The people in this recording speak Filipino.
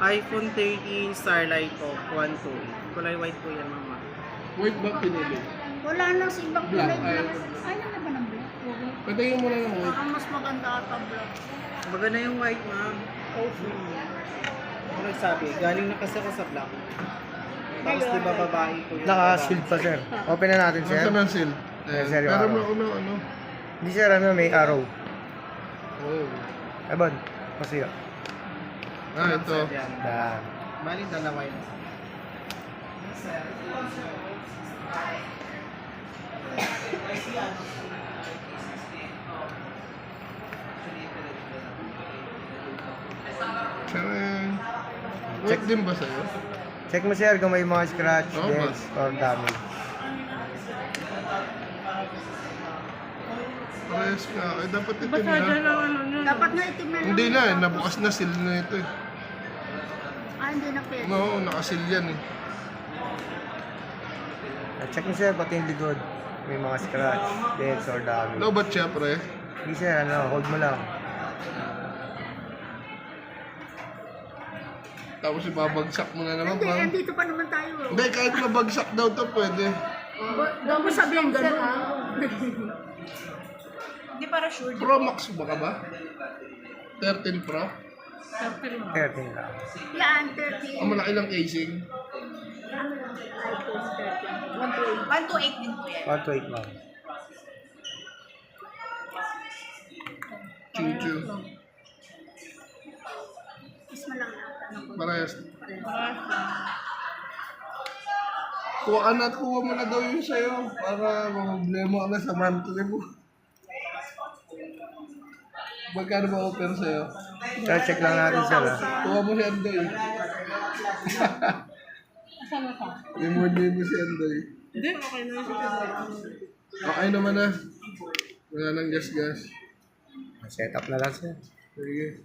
iPhone 13 Starlight po, 128. Kulay white po yan, mama. White ba pinili? Wala nang si ibang Black, kulay. ay. Ayaw na ba ng black? Patayin mo na ng white. Baka mas maganda ata black. Maganda yung white, ma'am. Ano nagsabi? Galing na kasi ako sa black. Tapos di ba babae ko yung Naka-shield pa, sir. Open na natin, sir. Nasaan ang seal? Yes, sir, yung Pero araw. ano? Hindi, sir, ano, may arrow. Oh. Eban, pasiya. Ito. Yan. Bali, dalawa yun. Charan. White din ba sa'yo? Check mo, sir, kung may mga scratch, Oo, dents, or damage. Parehas ka. Ay, dapat itim Basta dyan na. ang ano nyo. Dapat na itim na lang. Hindi na eh. Nabukas na seal na ito eh. Hindi na pwede. Oo, nakasil yan eh. Check mo, sir, pati yung likod. May mga scratch, dents, or damage. Lobat siya, pre. Hindi, sir, ano, hold mo lang. Tapos ibabagsak mo na naman. Hindi, Parang... andito pa naman tayo. Hindi, kahit mabagsak daw to pwede. Daw mo sabihin gano'n. Hindi para sure. Pro Max ba ka ba? 13 Pro? 13 lang. Yan, 30. Ang malaki lang casing. iPhone 13. 128 din po yan. 128 lang. Chuchu. Mas malang ata. Parehas. Kuha ka na at kuha mo na daw yung sa'yo para problema ka na sa monthly mo. Magkano ba open sa'yo? Sir, check lang natin, sir, ha. Kuha mo si Andoy. Kasama ka? Limon mo si Andoy. Hindi, okay na siya. Okay naman na. Wala nang gas-gas. Set up na lang, sir. Sige.